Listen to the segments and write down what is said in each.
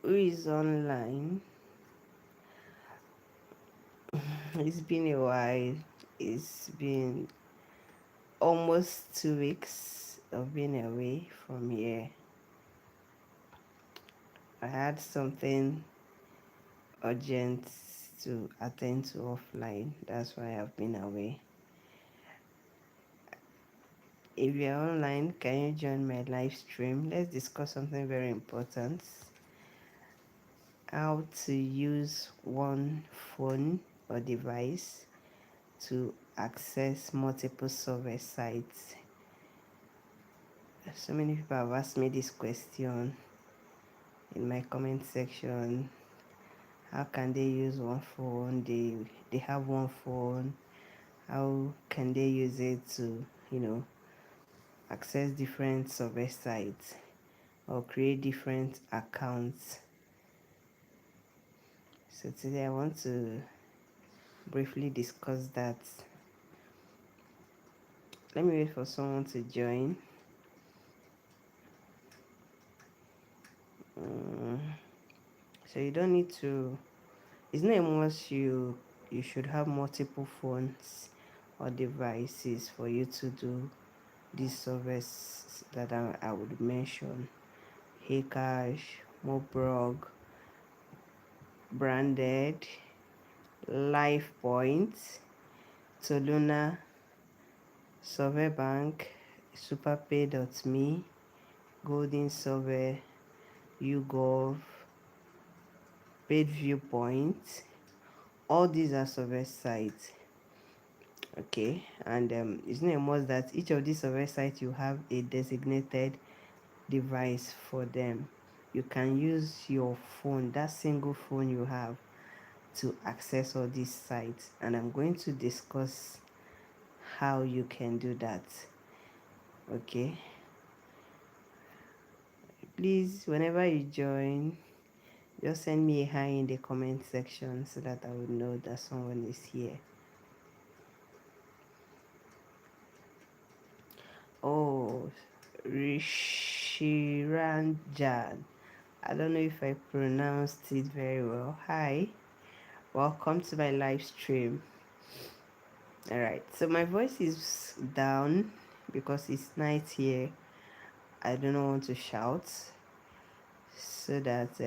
who is online. It's been a while. It's been almost 2 weeks of being away from here. I had something urgent to attend to offline. That's why I've been away. If you're online, can you join my live stream? Let's discuss something very important. How to use one phone or device to access multiple server sites. So many people have asked me this question in my comment section. How can they use one phone? They have one phone. How can they use it to, access different server sites or create different accounts? So today I want to briefly discuss that. Let me wait for someone to join. Um, so you don't need to. It's not a must you should have multiple phones or devices for you to do this service that I would mention. Heycash, Mobrog, Branded, LifePoint, Soluna, SurveyBank, SuperPay.me, Golden Survey, YouGov, Paid Viewpoint. All these are survey sites. Okay, and it's not a must that each of these survey sites you have a designated device for them. You can use your phone, that single phone you have, to access all these sites, and I'm going to discuss how you can do that. Okay, please, whenever you join, just send me a hi in the comment section so that I would know that someone is here. Oh, Rishiranjan. I don't know if I pronounced it very well. Hi, welcome to my live stream. All right, so my voice is down because it's night here. I do not want to shout so that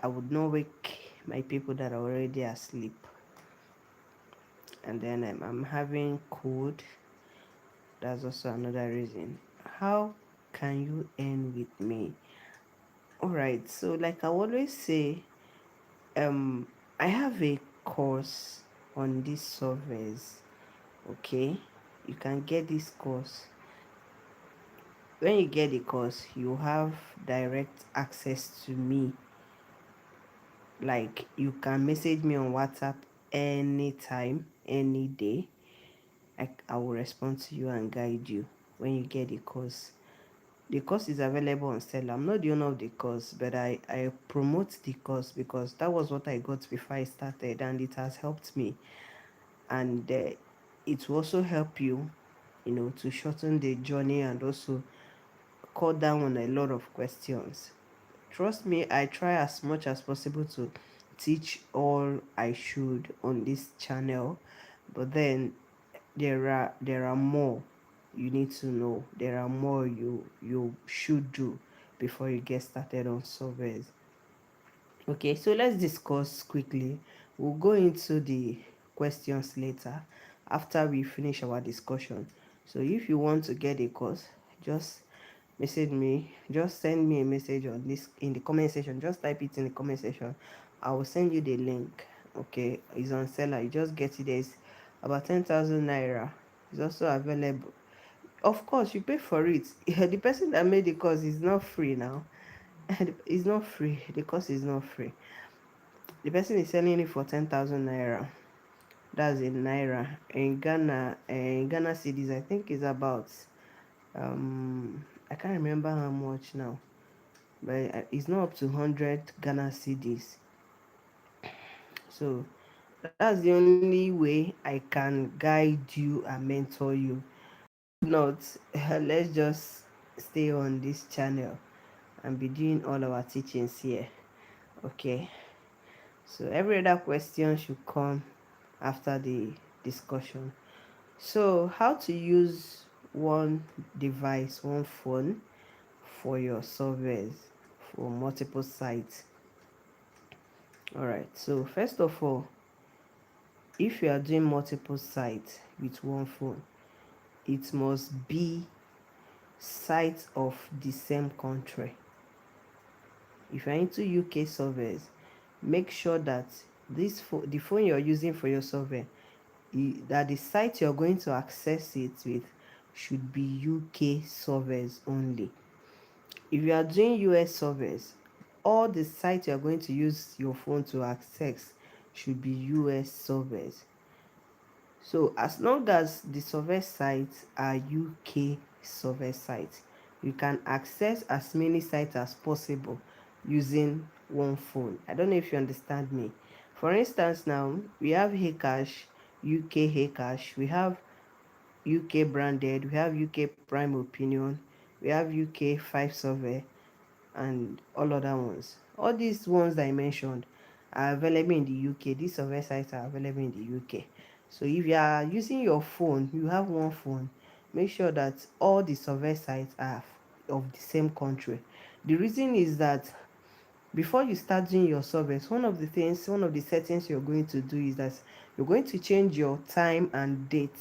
I would not wake my people that are already asleep. And then I'm having cold. That's also another reason. How can you earn with me? All right, so like I always say, um, I have a course on these surveys. Okay, you can get this course. When you get the course, you have direct access to me. Like you can message me on WhatsApp anytime, any day. I will respond to you and guide you when you get the course. The course is available on Stella. I'm not the owner of the course, but I promote the course because that was what I got before I started, and it has helped me. And it will also help you, to shorten the journey and also cut down on a lot of questions. Trust me, I try as much as possible to teach all I should on this channel, but then there are more you need to know. There are more you should do before you get started on surveys. Okay, so let's discuss quickly. We'll go into the questions later after we finish our discussion. So if you want to get a course, just message me. Just send me a message on this in the comment section. Just type it in the comment section. I will send you the link. Okay, it's on seller. You just get it. There's about 10,000 naira. It's also available. Of course, you pay for it. The person that made the course is not free now. It's not free. The course is not free. The person is selling it for 10,000 naira. That's in naira. In Ghana cedis, I think is about I can't remember how much now, but it's not up to 100 Ghana cedis. So that's the only way I can guide you and mentor you. If not, let's just stay on this channel and be doing all our teachings here. Okay, so every other question should come after the discussion. So how to use one device, one phone for your surveys for multiple sites. All right, so first of all, if you are doing multiple sites with one phone, it must be sites of the same country. If you're into UK surveys, make sure that the phone you're using for your survey, that the site you're going to access it with should be UK surveys only. If you are doing US surveys, all the sites you're going to use your phone to access should be US surveys. So as long as the survey sites are UK survey sites, you can access as many sites as possible using one phone. I don't know if you understand me. For instance, now we have Heycash, UK Heycash, we have UK branded, we have UK Prime Opinion, we have UK 5 survey, and all other ones. All these ones that I mentioned are available in the UK. These survey sites are available in the UK. So if you are using your phone, you have one phone, make sure that all the survey sites are of the same country. The reason is that before you start doing your surveys, one of the settings you're going to do is that you're going to change your time and date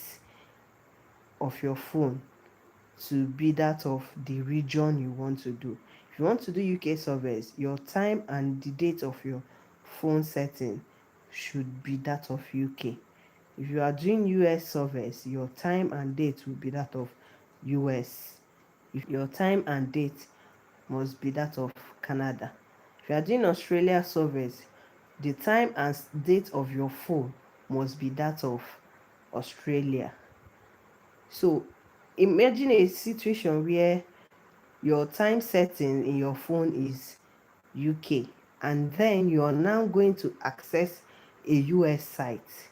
of your phone to be that of the region you want to do. If you want to do UK surveys, your time and the date of your phone setting should be that of UK. If you are doing US surveys, your time and date will be that of US. If your time and date must be that of Canada. If you are doing Australia surveys, the time and date of your phone must be that of Australia. So imagine a situation where your time setting in your phone is UK, and then you are now going to access a US site,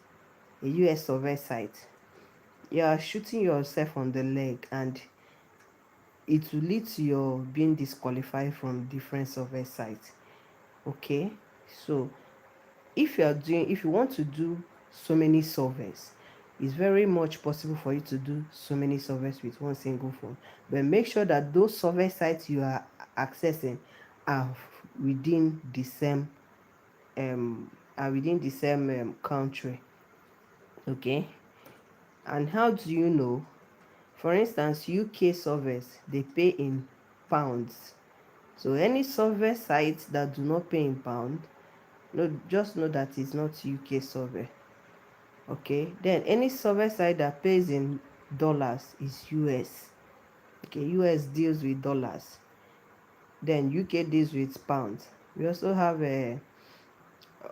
a US survey site. You are shooting yourself on the leg, and it will lead to your being disqualified from different survey sites. Okay, so if you want to do so many surveys, it's very much possible for you to do so many surveys with one single phone, but make sure that those survey sites you are accessing are within the same country. Okay, and how do you know? For instance, UK surveys, they pay in pounds. So any survey sites that do not pay in pound, no, just know that it's not UK survey. Okay, then any survey site that pays in dollars is US. Okay, US deals with dollars, then UK deals with pounds. We also have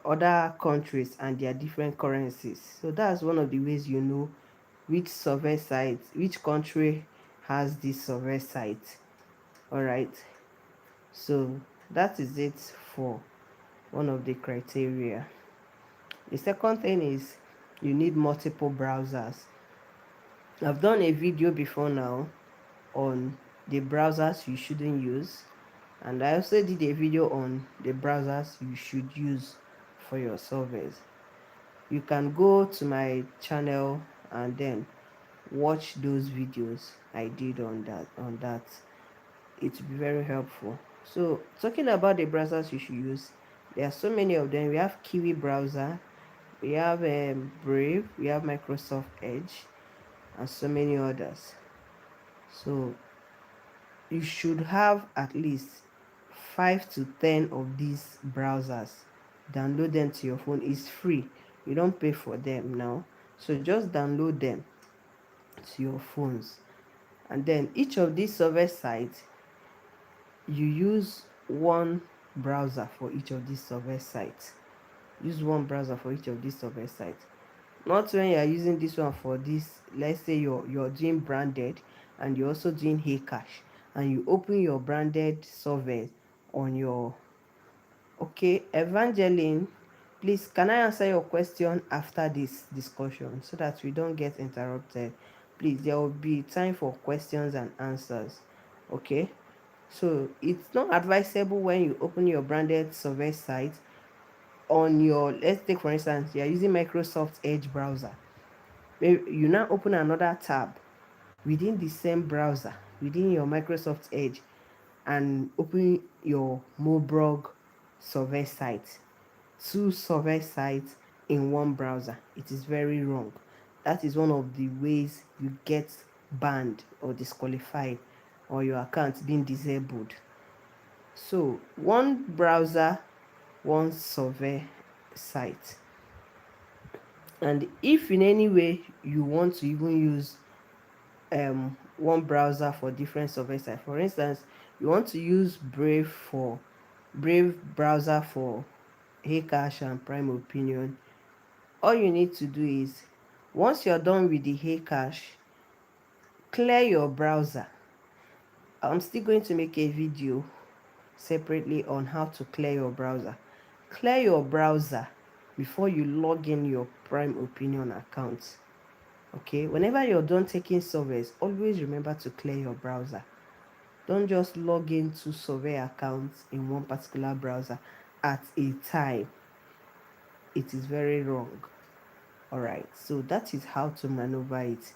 other countries and their different currencies. So that's one of the ways you know which survey site, which country has this survey site. All right, so that is it for one of the criteria. The second thing is you need multiple browsers. I've done a video before now on the browsers you shouldn't use, and I also did a video on the browsers you should use for your surveys. You can go to my channel and then watch those videos I did on that. It will be very helpful. So talking about the browsers you should use, there are so many of them. We have Kiwi browser, we have Brave, we have Microsoft Edge, and so many others. So you should have at least 5 to 10 of these browsers. Download them to your phone. It's free, you don't pay for them now, so just download them to your phones. And then each of these survey sites, you use one browser for each of these survey sites. Use one browser for each of these survey sites. Not when you are using this one for this, let's say you're doing branded and you're also doing Heycash, and you open your branded survey on your. Okay, Evangeline, please can I answer your question after this discussion so that we don't get interrupted? Please, there will be time for questions and answers. Okay, So it's not advisable when you open your branded survey site on your, let's take for instance, you're using Microsoft Edge browser. You now open another tab within the same browser, within your Microsoft Edge, and open your Moblog survey site. Two survey sites in one browser. It is very wrong. That is one of the ways you get banned or disqualified or your account being disabled. So, one browser, one survey site. And if in any way you want to even use one browser for different survey sites, for instance, you want to use Brave browser for Heycash and Prime Opinion, all you need to do is, once you're done with the Heycash, clear your browser. I'm still going to make a video separately on how to clear your browser. Clear your browser before you log in your Prime Opinion account. Okay, whenever you're done taking surveys, always remember to clear your browser. Don't just log into survey accounts in one particular browser at a time. It is very wrong. Alright, so that is how to maneuver it.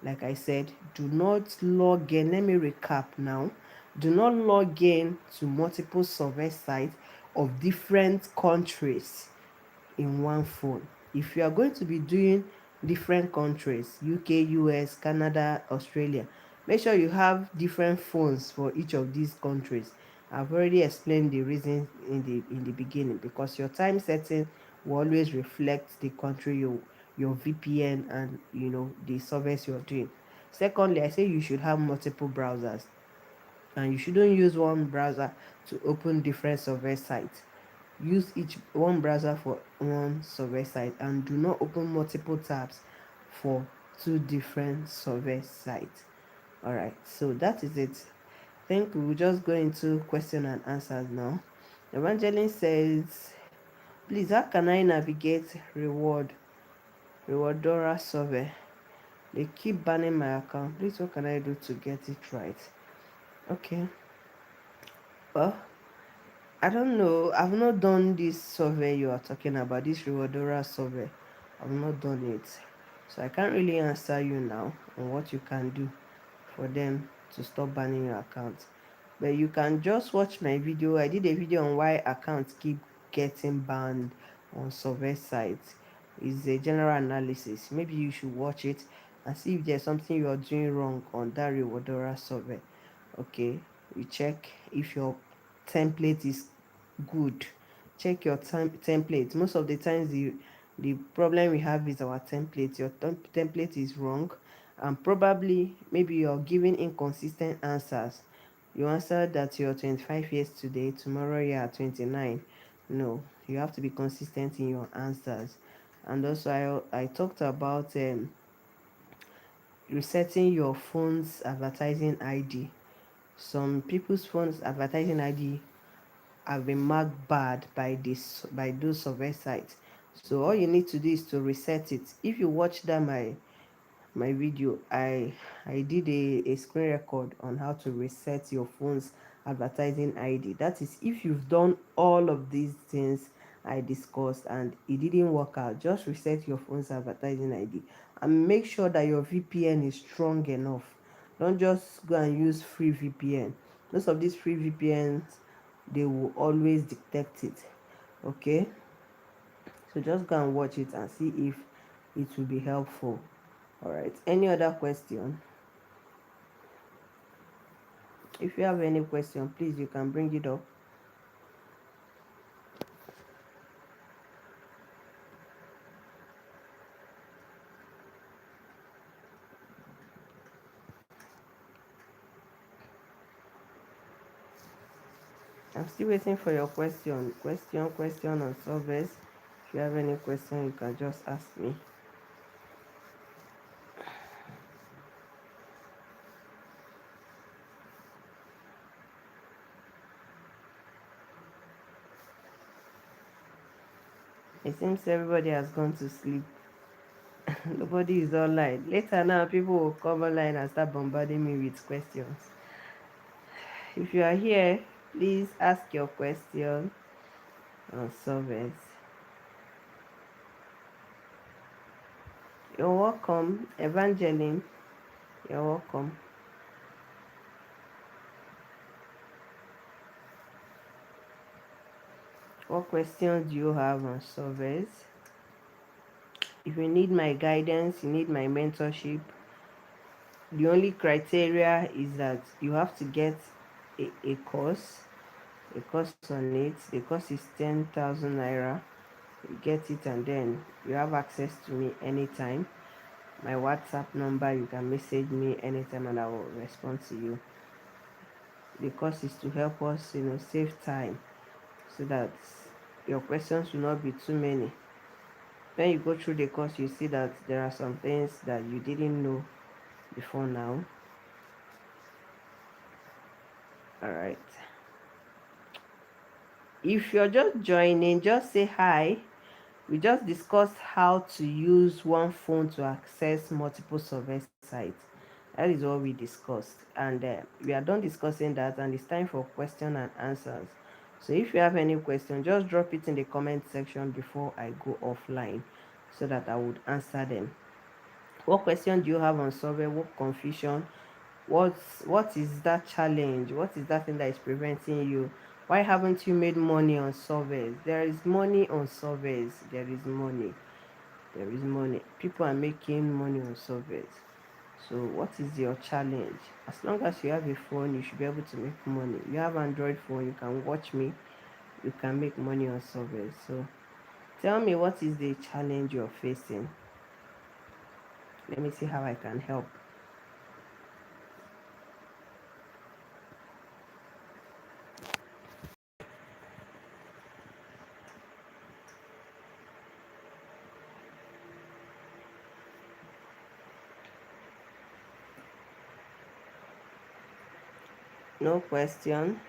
Like I said, do not log in. Let me recap now. Do not log in to multiple survey sites of different countries in one phone. If you are going to be doing different countries, UK, US, Canada, Australia, make sure you have different phones for each of these countries. I've already explained the reason in the beginning, because your time setting will always reflect the country your VPN and the service you're doing. Secondly, I say you should have multiple browsers, and you shouldn't use one browser to open different survey sites. Use each one browser for one survey site, and do not open multiple tabs for two different survey sites. Alright, so that is it. I think we'll just go into question and answers now. Evangeline says, please, how can I navigate Rewardora survey? They keep banning my account. Please, what can I do to get it right? Okay. Well, I don't know. I've not done this survey you are talking about, this Rewardora survey. I've not done it. So I can't really answer you now on what you can do for them to stop banning your account. But you can just watch my video. I did a video on why accounts keep getting banned on survey sites. It's a general analysis. Maybe you should watch it and see if there's something you are doing wrong on that Rewardora survey. Okay, you check if your template is good. Check your template. Most of the times the problem we have is our template. Your template is wrong, and probably maybe you're giving inconsistent answers. You answered that you're 25 years today, tomorrow you're 29. No, you have to be consistent in your answers. And also I talked about resetting your phone's advertising ID. Some people's phones advertising ID have been marked bad by those survey sites. So all you need to do is to reset it. If you watch that my video, I did a screen record on how to reset your phone's advertising ID. That is, if you've done all of these things I discussed and it didn't work out, just reset your phone's advertising ID and make sure that your VPN is strong enough. Don't just go and use free VPN. Most of these free VPNs, they will always detect it. Okay, so just go and watch it and see if it will be helpful. All right, any other question? If you have any question, please, you can bring it up. I'm still waiting for your question on surveys. If you have any question, you can just ask me. It seems everybody has gone to sleep. Nobody is online. Later now, people will come online and start bombarding me with questions. If you are here, please ask your question and solve it. You're welcome, Evangeline. You're welcome. What questions do you have on surveys? If you need my guidance, you need my mentorship, the only criteria is that you have to get a course on it. The course is 10,000 naira. You get it, and then you have access to me anytime. My WhatsApp number, you can message me anytime and I will respond to you. The course is to help us, save time so that your questions will not be too many. When you go through the course, you see that there are some things that you didn't know before now. All right. If you're just joining, just say hi. We just discussed how to use one phone to access multiple survey sites. That is what we discussed. And we are done discussing that, and it's time for question and answers. So if you have any question, just drop it in the comment section before I go offline so that I would answer them. What question do you have on survey? What confusion? What is that challenge? What is that thing that is preventing you? Why haven't you made money on surveys? There is money on surveys. There is money. There is money. People are making money on surveys. So what is your challenge? As long as you have a phone, you should be able to make money. You have Android phone, you can watch me, you can make money on surveys. So tell me, what is the challenge you're facing? Let me see how I can help. No question.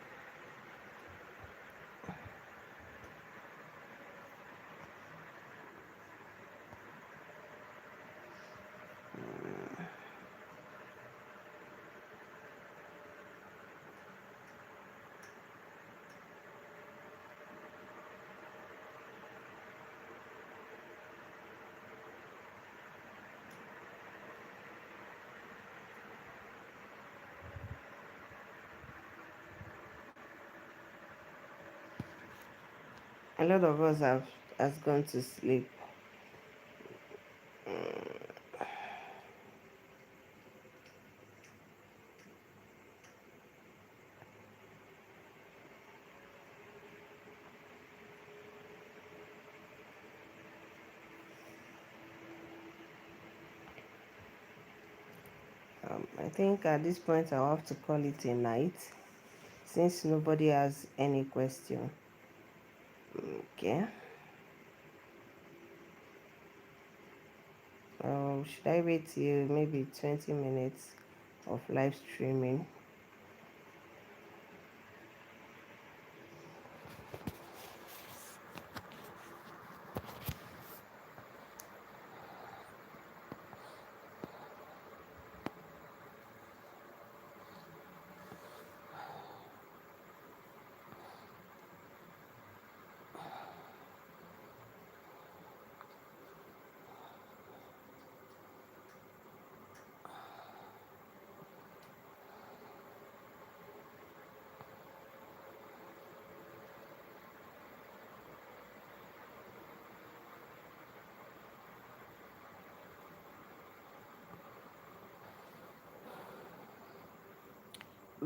A lot of us have has gone to sleep. I think at this point I'll have to call it a night since nobody has any question. Okay. Should I wait till maybe 20 minutes of live streaming?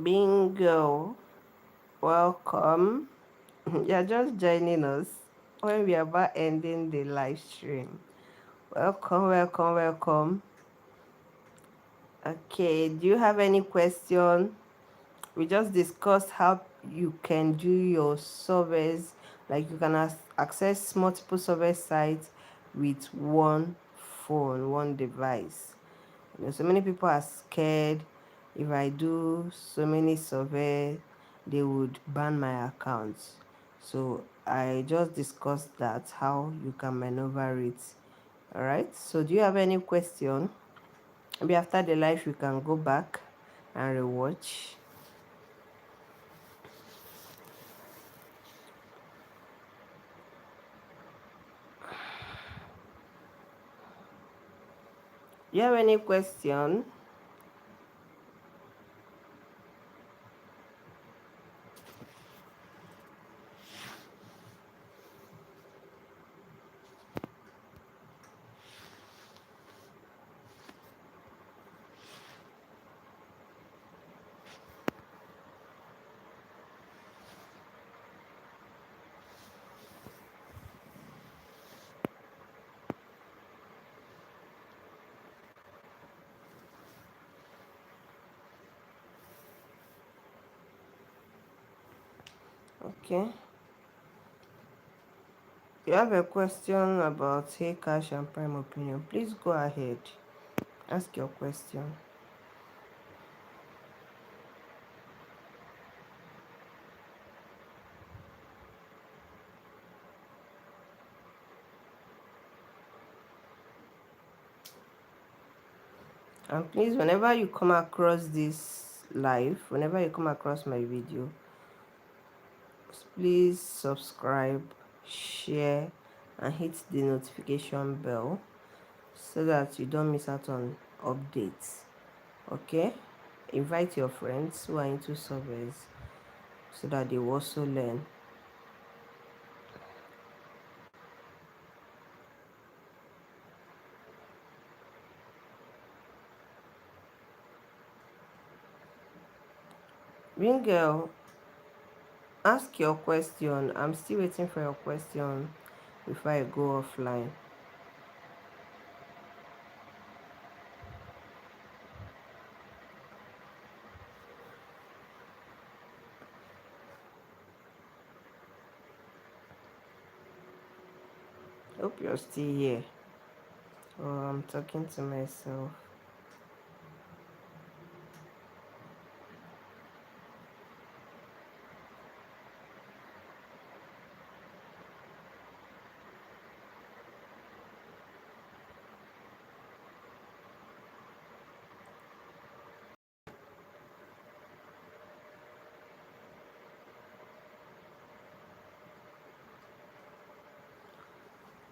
Bingo. Welcome. You're just joining us when we are about ending the live stream. Welcome, welcome, welcome. Okay, do you have any question? We just discussed how you can do your surveys, like you can access multiple survey sites with one phone, one device. So many people are scared if I do so many surveys, they would ban my account. So I just discussed that, how you can maneuver it. All right. So do you have any question? Maybe after the live, you can go back and rewatch. You have any question? Okay. You have a question about Hey Cash and Prime Opinion. Please go ahead. Ask your question. And please, whenever you come across this live, whenever you come across my video, please subscribe, share, and hit the notification bell so that you don't miss out on updates. Okay? Invite your friends who are into surveys so that they will also learn. Ringel, ask your question. I'm still waiting for your question before I go offline. Hope you're still here. Oh, I'm talking to myself.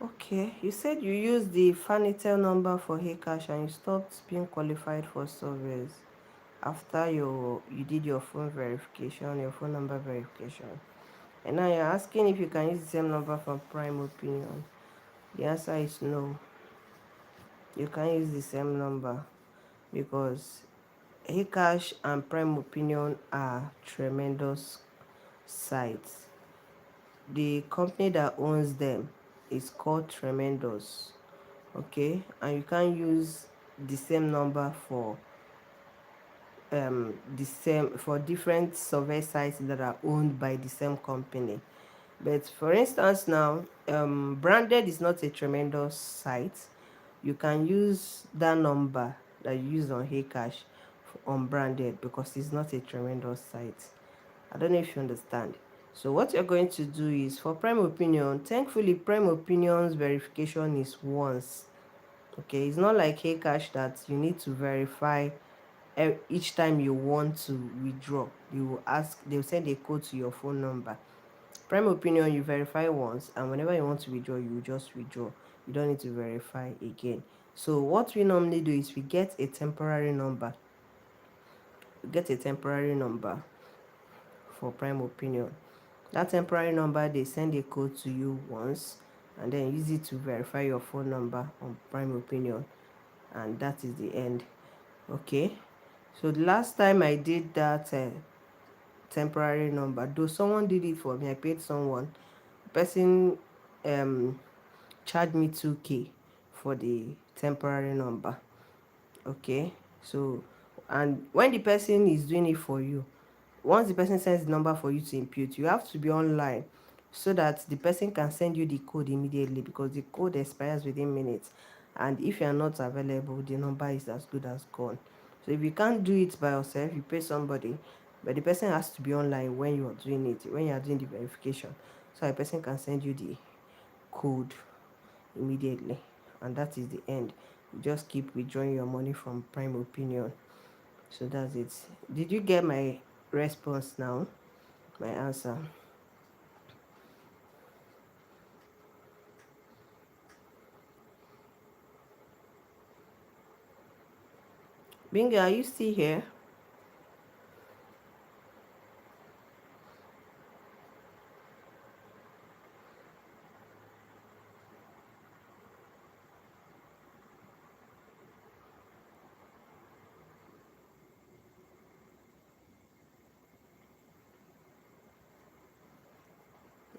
Okay, you said you used the Fanitel number for Heycash and you stopped being qualified for surveys after you did your phone verification, your phone number verification. And now you're asking if you can use the same number from Prime Opinion. The answer is no. You can't use the same number because Heycash and Prime Opinion are tremendous sites. The company that owns them is called Tremendous. Okay, and you can't use the same number for the same for different survey sites that are owned by the same company. But for instance now, branded is not a Tremendous site. You can use that number that you use on Heycash on branded because it's not a Tremendous site. I don't know if you understand. So what you're going to do is for Prime Opinion, thankfully Prime Opinion's verification is once. Okay, it's not like Heycash that you need to verify each time you want to withdraw. They will send a code to your phone number. Prime Opinion, you verify once, and whenever you want to withdraw, you just withdraw. You don't need to verify again. So what we normally do is we get a temporary number. We get a temporary number for Prime Opinion. That temporary number, they send a code to you once, and then use it to verify your phone number on Prime Opinion, and that is the end. Okay, so the last time I did that temporary number, though someone did it for me, I paid someone. The person charged me 2K for the temporary number. Okay, so and when the person is doing it for you, once the person sends the number for you to impute, you have to be online so that the person can send you the code immediately because the code expires within minutes, and if you are not available, the number is as good as gone. So if you can't do it by yourself, you pay somebody, but the person has to be online when you are doing it, when you are doing the verification, so a person can send you the code immediately, and that is the end. You just keep withdrawing your money from Prime Opinion. So that's it. Did you get my response now? My answer. Bingo, are you still here?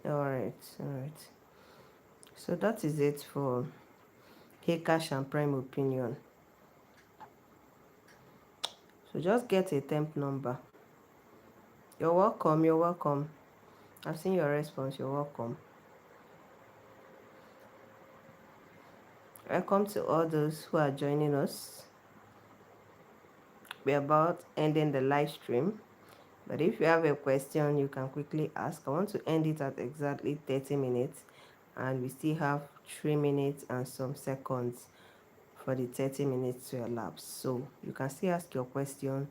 All right. So that is it for Hcash and Prime Opinion. So just get a temp number. You're welcome. You're welcome. I've seen your response. You're welcome. Welcome to all those who are joining us. We're about ending the live stream. But if you have a question, you can quickly ask. I want to end it at exactly 30 minutes. And we still have 3 minutes and some seconds for the 30 minutes to elapse. So you can still ask your question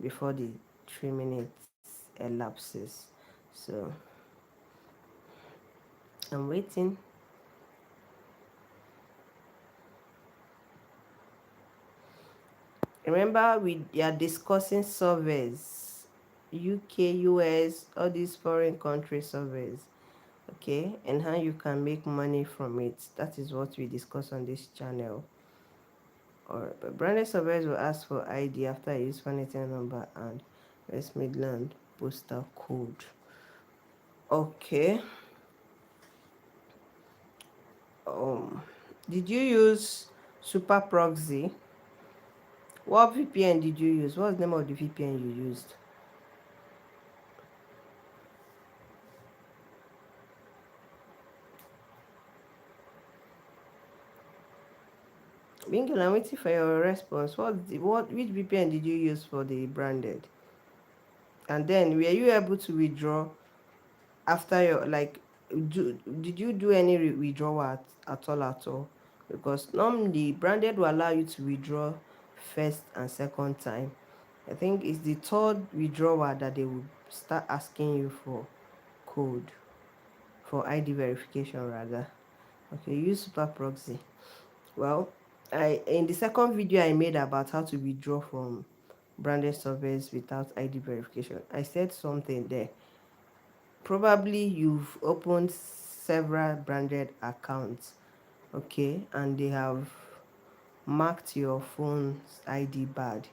before the 3 minutes elapses. So I'm waiting. Remember, we are discussing surveys, UK, US, all these foreign country surveys, okay, and how you can make money from it. That is what we discuss on this channel. Or branded surveys will ask for ID after I use vanity number and West Midland postal code. Okay. Did you use Super Proxy? What VPN did you use? What's the name of the VPN you used? Bingo, I'm waiting for your response. Which VPN did you use for the branded? And then were you able to withdraw after your did you do any withdrawal at all? Because normally branded will allow you to withdraw first and second time. I think it's the third withdrawal that they will start asking you for code, for ID verification rather. Okay, use Super Proxy. Well, I in the second video I made about how to withdraw from branded surveys without ID verification, I said something there. Probably you've opened several branded accounts, okay, and they have marked your phone's ID bad.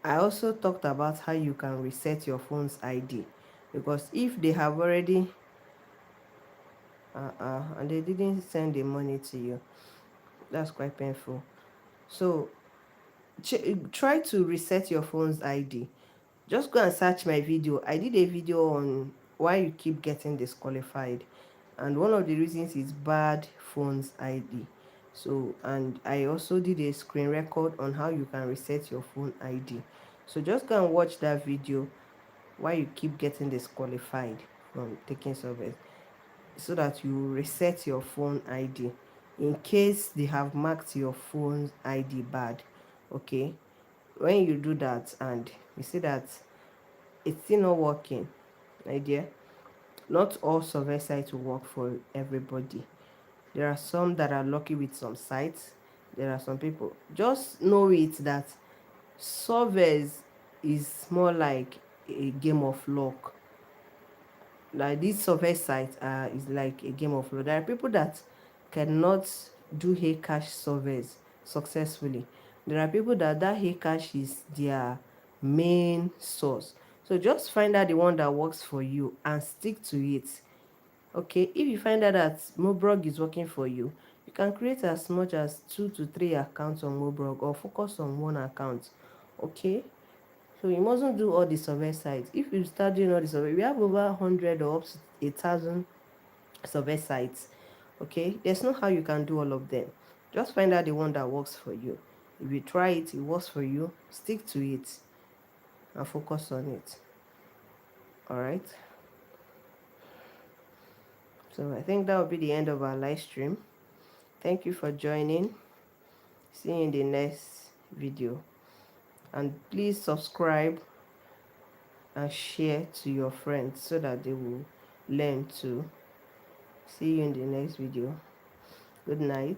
I also talked about how you can reset your phone's ID, because if they have already and they didn't send the money to you, that's quite painful. So try to reset your phone's ID. Just go and search my video. I did a video on why you keep getting disqualified, and one of the reasons is bad phone's ID. So, and I also did a screen record on how you can reset your phone ID. So just go and watch that video, why you keep getting disqualified from taking surveys, so that you reset your phone ID in case they have marked your phone ID bad. Okay, when you do that and you see that it's still not working, my dear, not all survey sites will work for everybody. There are some that are lucky with some sites. There are some people. Just know it that surveys is more like a game of luck. Like this survey site is like a game of luck. There are people that cannot do Hcash surveys successfully. There are people that Hcash is their main source. So just find out the one that works for you and stick to it. Okay, if you find out that Mobrog is working for you, you can create as much as 2 to 3 accounts on Mobrog or focus on one account. Okay, so you mustn't do all the survey sites. If you start doing all the survey, we have over 100 or up to 1,000 survey sites. Okay, there's no how you can do all of them. Just find out the one that works for you. If you try it, it works for you, stick to it and focus on it. All right, so I think that will be the end of our live stream. Thank you for joining. See you in the next video, and please subscribe and share to your friends so that they will learn too. See you in the next video. Good night.